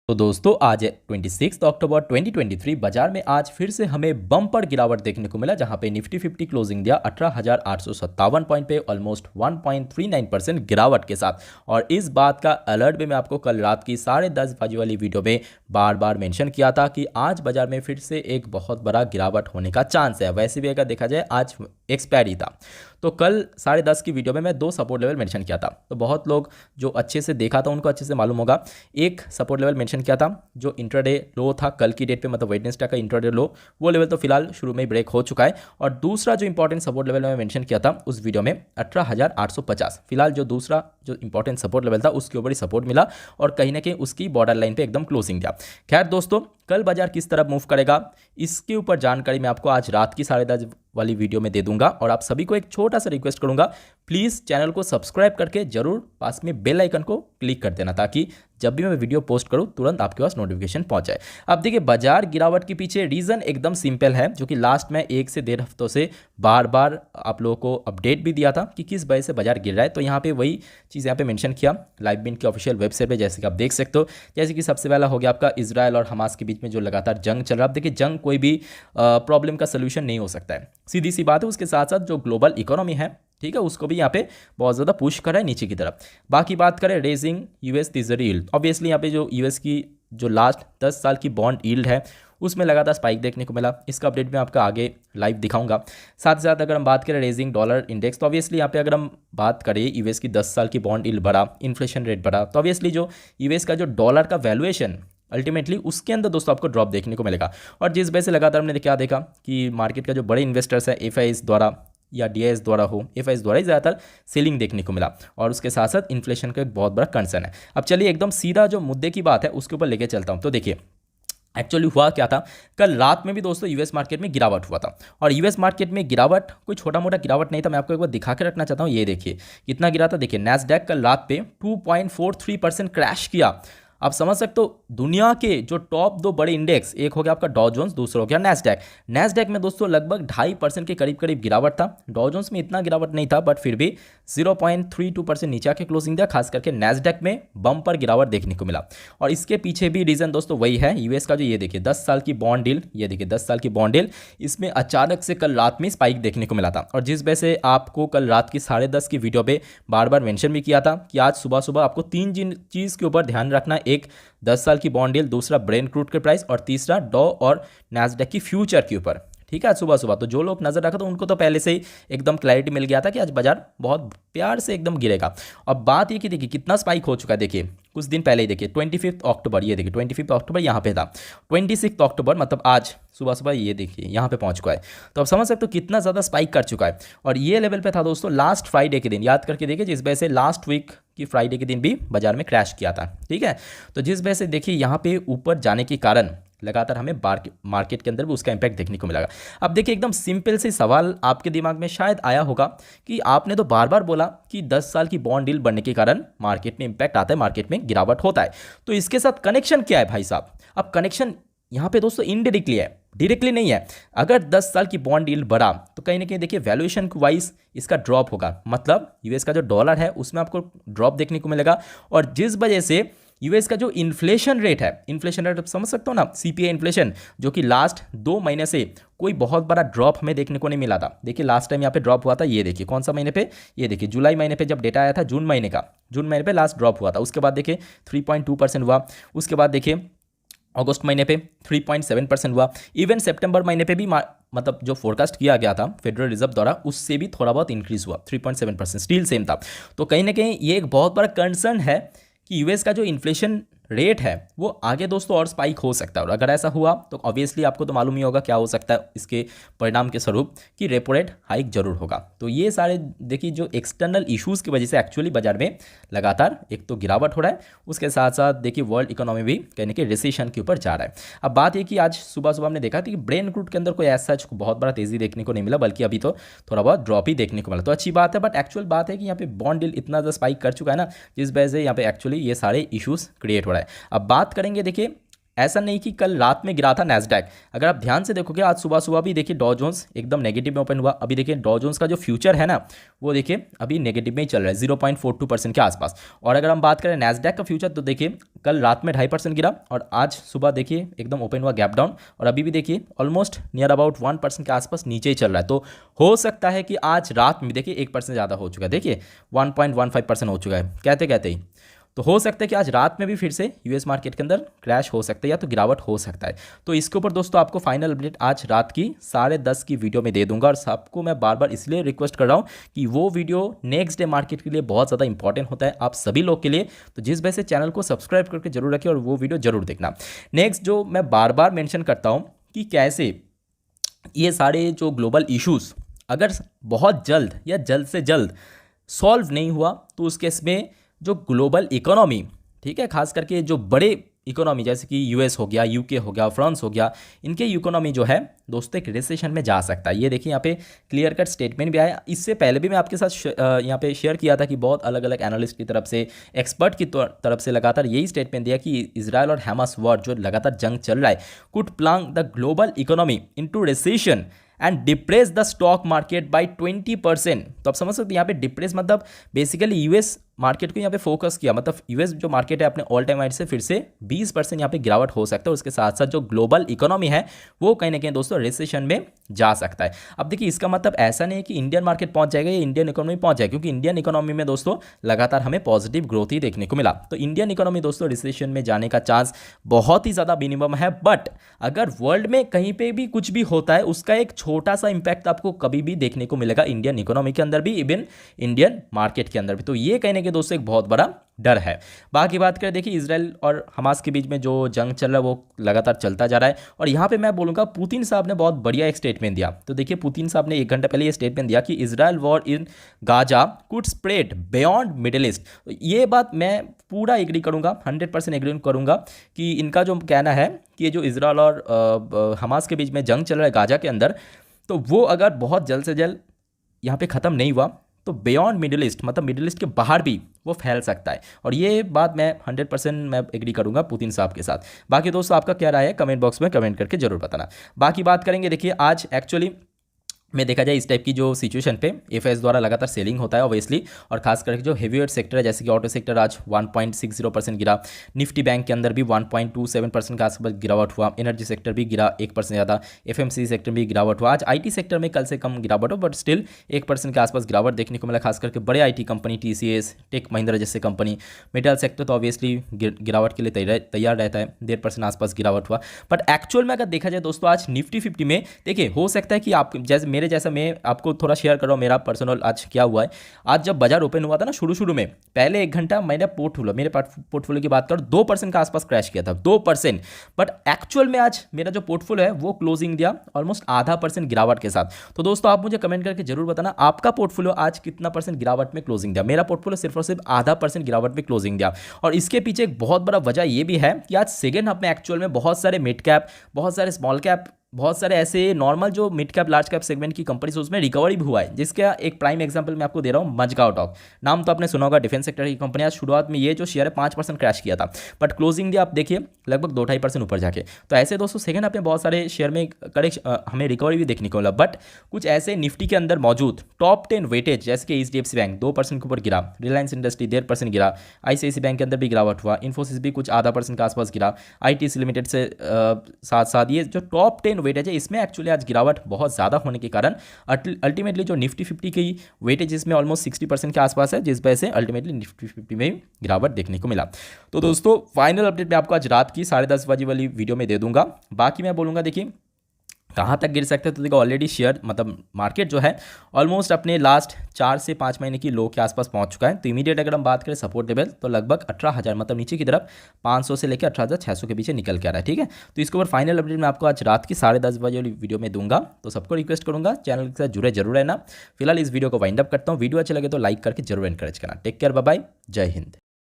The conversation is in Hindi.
तो दोस्तों आज है 26 अक्टूबर 2023। बाजार में आज फिर से हमें बम्पर गिरावट देखने को मिला, जहां पे निफ्टी 50 क्लोजिंग दिया 18,857 पॉइंट पे, ऑलमोस्ट 1.39% गिरावट के साथ। और इस बात का अलर्ट भी मैं आपको कल रात की 10:30 बजे वाली वीडियो में बार बार मेंशन किया था कि आज बाजार में फिर से एक बहुत बड़ा गिरावट होने का चांस है। वैसे भी अगर देखा जाए आज एक्सपायरी था, तो कल 10:30 की वीडियो में मैं 2 सपोर्ट लेवल मेंशन किया था। तो बहुत लोग जो अच्छे से देखा था उनको अच्छे से मालूम होगा। एक सपोर्ट लेवल मेंशन किया था जो इंट्राडे लो था कल की डेट पे, मतलब वेडनेसडे का इंट्राडे लो, वो लेवल तो फिलहाल शुरू में ही ब्रेक हो चुका है। और दूसरा जो इंपॉर्टेंट सपोर्ट लेवल मैं मेंशन किया था उस वीडियो में 18,850, फिलहाल जो दूसरा जो इंपॉर्टेंट सपोर्ट लेवल था उसके ऊपर ही सपोर्ट मिला और कहीं ना कहीं उसकी बॉर्डर लाइन पे एकदम क्लोजिंग दिया। खैर दोस्तों, कल बाजार किस तरह मूव करेगा इसके ऊपर जानकारी मैं आपको आज रात की 10:30 वाली वीडियो में दे दूंगा। और आप सभी को एक छोटा सा रिक्वेस्ट करूंगा, प्लीज़ चैनल को सब्सक्राइब करके जरूर पास में बेल आइकन को क्लिक कर देना, ताकि जब भी मैं वीडियो पोस्ट करूं तुरंत आपके पास नोटिफिकेशन पहुंच जाए। अब देखिए, बाजार गिरावट के पीछे रीज़न एकदम सिंपल है, जो कि लास्ट में 1 से 1.5 हफ्तों से बार बार आप लोगों को अपडेट भी दिया था कि किस वजह से बाजार गिर रहा है। तो यहाँ पे वही चीज़ यहाँ पे मेंशन किया लाइव बीन की ऑफिशियल वेबसाइट पे, जैसे कि आप देख सकते हो। जैसे कि सबसे पहला हो गया आपका इजराइल और हमास के बीच में जो लगातार जंग चल रहा है। अब देखिए, जंग कोई भी प्रॉब्लम का सोल्यूशन नहीं हो सकता है, सीधी सी बात है। उसके साथ साथ जो ग्लोबल इकोनॉमी है, ठीक है, उसको भी यहाँ पे बहुत ज़्यादा पुश कर रहा है नीचे की तरफ। बाकी बात करें raising US treasury yield, obviously यहाँ पे जो यूएस की जो लास्ट 10 साल की बॉन्ड यील्ड है उसमें लगातार स्पाइक देखने को मिला। इसका अपडेट मैं आपका आगे लाइव दिखाऊंगा। साथ ही साथ अगर हम बात करें रेजिंग डॉलर इंडेक्स, तो ऑब्वियसली यहाँ पे अगर हम बात करें यूएस की 10 साल की बॉन्ड यील्ड बढ़ा, इन्फ्लेशन रेट बढ़ा, तो ऑब्वियसली जो यूएस का जो डॉलर का वैल्यूएशन अल्टीमेटली उसके अंदर दोस्तों आपको ड्रॉप देखने को मिलेगा। और जिस वजह से लगातार हमने क्या देखा कि मार्केट का जो बड़े इन्वेस्टर्स है एफआईआईज द्वारा या डीआईएस द्वारा हो, एफआईआईज द्वारा ही ज़्यादातर सेलिंग देखने को मिला। और उसके साथ साथ इन्फ्लेशन का एक बहुत बड़ा कंसर्न है। अब चलिए एकदम सीधा जो मुद्दे की बात है उसके ऊपर लेके चलता हूँ। तो देखिए, एक्चुअली हुआ क्या था, कल रात में भी दोस्तों यूएस मार्केट में गिरावट हुआ था। और यूएस मार्केट में गिरावट कोई छोटा मोटा गिरावट नहीं था, मैं आपको एक बार दिखा के रखना चाहता हूँ। ये देखिए कितना गिरा था। देखिए, नैस्डैक कल रात पे 2.43% क्रैश किया। आप समझ सकते हो, दुनिया के जो टॉप 2 बड़े इंडेक्स, एक हो गया आपका डॉ जोन्स, दूसरा हो गया नैस्डैक। नैस्डैक में दोस्तों लगभग 2.5% के करीब करीब गिरावट था। डॉ जोन्स में इतना गिरावट नहीं था, बट फिर भी 0.32% नीचे आके क्लोजिंग दिया। खास करके नैस्डैक में बम्पर गिरावट देखने को मिला। और इसके पीछे भी रीजन दोस्तों वही है, यूएस का जो ये देखिए 10 साल की बॉन्ड डील, ये देखिए 10 साल की बॉन्ड डील, इसमें अचानक से कल रात में स्पाइक देखने को मिला था। और जिस वजह से आपको कल रात की 10:30 की वीडियो पे बार बार मेंशन भी किया था कि आज सुबह सुबह आपको 3 चीज़ के ऊपर ध्यान रखना, एक 10 साल की बॉन्ड डील, दूसरा ब्रेंट क्रूड के प्राइस, और तीसरा डॉ और नैस्डैक की फ्यूचर के ऊपर। ठीक है, सुबह सुबह तो जो लोग नजर रखा था उनको तो पहले से ही एकदम क्लैरिटी मिल गया था कि आज बाजार बहुत प्यार से एकदम गिरेगा। अब बात ये कि देखिए कितना स्पाइक हो चुका है। देखिए कुछ दिन पहले ही देखिए 25 अक्टूबर, ये देखिए 25 अक्टूबर यहाँ पे था, 26 अक्टूबर मतलब आज सुबह सुबह ये देखिए यहाँ पे पहुँच चुका है। तो आप समझ सकते हो कितना ज़्यादा स्पाइक कर चुका है। और ये लेवल पे था दोस्तों लास्ट फ्राइडे के दिन, याद करके देखिए, जिस वजह से लास्ट वीक की फ्राइडे के दिन भी बाजार में क्रैश किया था। ठीक है, तो जिस वजह से देखिए यहाँ पे ऊपर जाने के कारण लगातार हमें मार्केट के अंदर भी उसका इंपैक्ट देखने को मिलेगा। अब देखिए, एकदम सिंपल से सवाल आपके दिमाग में शायद आया होगा कि आपने तो बार बार बोला कि 10 साल की बॉन्ड डील बढ़ने के कारण मार्केट में इंपैक्ट आता है, मार्केट में गिरावट होता है। तो इसके साथ कनेक्शन क्या है भाई साहब? अब कनेक्शन यहाँ पे दोस्तों इनडायरेक्टली है, डायरेक्टली नहीं है। अगर 10 साल की बॉन्ड डील बढ़ा तो कहीं ना कहीं देखिए वैल्यूएशन वाइज इसका ड्रॉप होगा, मतलब यूएस का जो डॉलर है उसमें आपको ड्रॉप देखने को मिलेगा। और जिस वजह से यूएस का जो इन्फ्लेशन रेट है, इन्फ्लेशन रेट आप समझ सकते हो ना, सीपीआई इन्फ्लेशन, जो कि लास्ट 2 महीने से कोई बहुत बड़ा ड्रॉप हमें देखने को नहीं मिला था। देखिए लास्ट टाइम यहाँ पे ड्रॉप हुआ था, ये देखिए कौन सा महीने पे, ये देखिए जुलाई महीने पे जब डेटा आया था, जून महीने पे लास्ट ड्रॉप हुआ था। उसके बाद देखिए 3.2% हुआ। उसके बाद देखिए अगस्त महीने पे 3.7% हुआ। इवन सितंबर महीने पे भी मतलब जो फोरकास्ट किया गया था फेडरल रिजर्व द्वारा उससे भी थोड़ा बहुत इंक्रीज हुआ, 3.7%, स्टिल सेम था। तो कहीं ना कहीं ये एक बहुत बड़ा कंसर्न है कि यूएस का जो इन्फ्लेशन रेट है वो आगे दोस्तों और स्पाइक हो सकता है। और अगर ऐसा हुआ तो ऑब्वियसली आपको तो मालूम ही होगा क्या हो सकता है इसके परिणाम के स्वरूप, कि रेपो रेट हाइक जरूर होगा। तो ये सारे देखिए जो एक्सटर्नल इश्यूज़ की वजह से एक्चुअली बाजार में लगातार एक तो गिरावट हो रहा है, उसके साथ साथ देखिए वर्ल्ड इकोनॉमी भी कहने के रिसेशन के ऊपर जा रहा है। अब बात ये कि आज सुबह सुबह हमने देखा था कि ब्रेन क्रूड के अंदर कोई ऐसा बहुत बड़ा तेज़ी देखने को नहीं मिला, बल्कि अभी तो थोड़ा बहुत ड्रॉप ही देखने को मिला। तो अच्छी बात है, बट एक्चुअल बात है कि यहाँ पे बॉन्ड डील इतना ज़्यादा स्पाइक कर चुका है ना, जिस वजह से यहाँ पे एक्चुअली ये सारे इशूज़ क्रिएट हो रहा है। अब बात करेंगे देखिए ऐसा नहीं कि कल रात में गिरा था नैस्डैक। अगर आप ध्यान से देखोगे आज सुबह सुबह भी देखिए डॉ जोन्स एकदम नेगेटिव में ओपन हुआ। अभी देखिए डॉ जोन्स का जो फ्यूचर है ना वो देखिए अभी नेगेटिव में ही चल रहा है 0.42% के आसपास। और अगर हम बात करें नैस्डैक का फ्यूचर तो देखिए कल रात में 2.5% गिरा और आज सुबह देखिए एकदम ओपन हुआ गैप डाउन और अभी भी देखिए ऑलमोस्ट नियर अबाउट 1% के आसपास नीचे ही चल रहा है। तो हो सकता है कि आज रात में देखिए 1% ज़्यादा हो चुका है, देखिए 1.15% हो चुका है कहते कहते ही। तो हो सकता है कि आज रात में भी फिर से यूएस मार्केट के अंदर क्रैश हो सकता है या तो गिरावट हो सकता है। तो इसके ऊपर दोस्तों आपको फाइनल अपडेट आज रात की 10:30 की वीडियो में दे दूंगा। और सबको मैं बार बार इसलिए रिक्वेस्ट कर रहा हूँ कि वो वीडियो नेक्स्ट डे मार्केट के लिए बहुत ज़्यादा इंपॉर्टेंट होता है आप सभी लोग के लिए। तो जिस वजह से चैनल को सब्सक्राइब करके जरूर रखें और वो वीडियो जरूर देखना। नेक्स्ट जो मैं बार बार मैंशन करता हूँ कि कैसे ये सारे जो ग्लोबल इश्यूज़ अगर बहुत जल्द या जल्द से जल्द सॉल्व नहीं हुआ तो उस केस में जो ग्लोबल इकोनॉमी, ठीक है, खास करके जो बड़े इकोनॉमी जैसे कि यूएस हो गया, यूके हो गया, फ्रांस हो गया, इनके इकोनॉमी जो है दोस्तों एक रिसेशन में जा सकता है। ये देखिए यहाँ पे क्लियर कट स्टेटमेंट भी आया। इससे पहले भी मैं आपके साथ यहाँ पे शेयर किया था कि बहुत अलग अलग एनालिस्ट की तरफ से, एक्सपर्ट की तरफ से लगातार यही स्टेटमेंट दिया कि इजराइल और हमास वॉर जो लगातार जंग चल रहा है could plunge the global economy into recession and depress the stock market by 20%। तो आप समझ सकते हैं यहाँ पे डिप्रेस मतलब बेसिकली यूएस मार्केट को यहाँ पे फोकस किया, मतलब यूएस जो मार्केट है अपने ऑल टाइम हाई से फिर से 20% यहाँ पे गिरावट हो सकता है। उसके साथ साथ जो ग्लोबल इकोनॉमी है वो कहीं ना कहीं दोस्तों रिसेशन में जा सकता है। अब देखिए इसका मतलब ऐसा नहीं है कि इंडियन मार्केट पहुंच जाएगा या इंडियन इकोनॉमी पहुंच जाएगी, क्योंकि इंडियन इकोनॉमी में दोस्तों लगातार हमें पॉजिटिव ग्रोथ ही देखने को मिला। तो इंडियन इकोनॉमी दोस्तों रिसेशन में जाने का चांस बहुत ही ज़्यादा मिनिमम है। बट अगर वर्ल्ड में कहीं पर भी कुछ भी होता है उसका एक छोटा सा इंपैक्ट आपको कभी भी देखने को मिलेगा इंडियन इकोनॉमी के अंदर भी, इवन इंडियन मार्केट के अंदर भी। तो ये कहने के दोस्तों एक बहुत बड़ा डर है। बाकी बात करें देखिए इजराइल और हमास के बीच में जो जंग चल रहा है वो लगातार चलता जा रहा है। और यहाँ पे मैं बोलूँगा पुतिन साहब ने बहुत बढ़िया एक स्टेटमेंट दिया। तो देखिए पुतिन साहब ने 1 घंटा पहले ये स्टेटमेंट दिया कि Israel war in Gaza could spread beyond middle east. तो ये बात मैं पूरा एग्री करूँगा, 100% एग्री करूँगा कि इनका जो कहना है कि ये जो इजराइल और हमास के बीच में जंग चल रहा है गाजा के अंदर, तो वो अगर बहुत जल्द से जल्द यहाँ पे ख़त्म नहीं हुआ तो बियॉन्ड मिडिल ईस्ट मतलब मिडिल ईस्ट के बाहर भी वो फैल सकता है। और ये बात मैं 100% मैं एग्री करूंगा पुतिन साहब के साथ। बाकी दोस्तों आपका क्या राय है कमेंट बॉक्स में कमेंट करके जरूर बताना। बाकी बात करेंगे देखिए आज एक्चुअली में देखा जाए इस टाइप की जो सिचुएशन पे एफआईएस द्वारा लगातार सेलिंग होता है ऑब्वियसली, और खास करके जो हेवीवेट सेक्टर है जैसे कि ऑटो सेक्टर आज 1.60% गिरा, निफ्टी बैंक के अंदर भी 1.27% का आसपास गिरावट हुआ, एनर्जी सेक्टर भी गिरा 1% ज़्यादा, एफएमसीजी सेक्टर भी गिरावट हुआ। आज आईटी सेक्टर में कल से कम गिरावट हो बट स्टिल 1% के आसपास गिरावट देखने को मिला, खास करके बड़े IT company TCS, Tech Mahindra जैसे कंपनी। मेटल सेक्टर तो ऑब्वियसली गिरावट के लिए तैयार रहता है, 1.5% आसपास गिरावट हुआ। बट एक्चुअल में अगर देखा जाए दोस्तों आज निफ्टी 50 में देखिए हो सकता है कि आप जैसे मेरे जैसा मैं आपको थोड़ा शेयर कर रहा हूँ मेरा पर्सनल आज क्या हुआ है। आज जब बाजार ओपन हुआ था ना शुरू में पहले 1 घंटा मैंने मेरे पोर्टफोलियो की बात कर 2% का आसपास क्रैश किया था 2%। बट एक्चुअल में आज मेरा जो पोर्टफोलियो है वो क्लोजिंग दिया ऑलमोस्ट 0.5% गिरावट के साथ। तो दोस्तों आप मुझे कमेंट करके जरूर बताना आपका पोर्टफोलियो आज कितना % गिरावट में क्लोजिंग दिया। मेरा पोर्टफोलियो सिर्फ और सिर्फ 0.5% गिरावट में क्लोजिंग दिया। और इसके पीछे एक बहुत बड़ा वजह ये भी है कि आज सेकेंड हाफ में एक्चुअल में बहुत सारे मिड कैप, बहुत सारे स्मॉल कैप, बहुत सारे ऐसे नॉर्मल जो mid cap large cap segment की कंपनीज उसमें रिकवरी भी हुआ है। जिसका एक प्राइम एग्जांपल मैं आपको दे रहा हूँ मजगांव टॉक, नाम तो आपने सुना होगा, डिफेंस सेक्टर की कंपनी। आज शुरुआत में ये जो शेयर है 5% क्रैश किया था बट क्लोजिंग दिया आप देखिए लगभग 2-2.5% ऊपर जाके। तो ऐसे दोस्तों सेकंड हाफ में बहुत सारे शेयर में हमें रिकवरी भी देखने को मिला। बट कुछ ऐसे निफ्टी के अंदर मौजूद टॉप 10 वेटेज जैसे कि एचडीएफसी बैंक 2% के ऊपर गिरा, रिलायंस इंडस्ट्री 1.5% गिरा, आईसीआईसी बैंक के अंदर भी गिरावट हुआ, इन्फोसिस भी कुछ 0.5% के आसपास गिरा, आईटीसी लिमिटेड से साथ साथ ये जो टॉप 10 वेटेज है इसमें एक्चुअली आज गिरावट बहुत ज़्यादा होने के कारण अल्टीमेटली जो निफ्टी 50 की वेटेज इसमें ऑलमोस्ट 60% के आसपास है, जिस वजह से अल्टीमेटली निफ्टी 50 में गिरावट देखने को मिला। तो दोस्तों फाइनल अपडेट मैं आपको आज रात की 10:30 बजे वाली वीडियो में दे दूंगा। बाकी मैं बोलूँगा देखिए कहाँ तक गिर सकते हैं। तो देखो ऑलरेडी शेयर मतलब मार्केट जो है ऑलमोस्ट अपने लास्ट 4 से 5 महीने की लो के आसपास पहुंच चुका है। तो इमीडिएट अगर हम बात करें सपोर्ट लेवल तो लगभग 18,000 मतलब नीचे की तरफ 500 से लेकर 18,600 के बीच निकल के आ रहा है। ठीक है, तो इसके ऊपर फाइनल अपडेट मैं आपको आज रात की 10:30 बजे वाली वीडियो में दूंगा। तो सबको रिक्वेस्ट करूंगा चैनल के साथ जुड़े जरूर रहना। फिलहाल इस वीडियो को वाइंड अप करता हूँ। वीडियो अच्छा लगे तो लाइक करके जरूर एनकरेज करना। टेक केयर, बाय बाय, जय हिंद।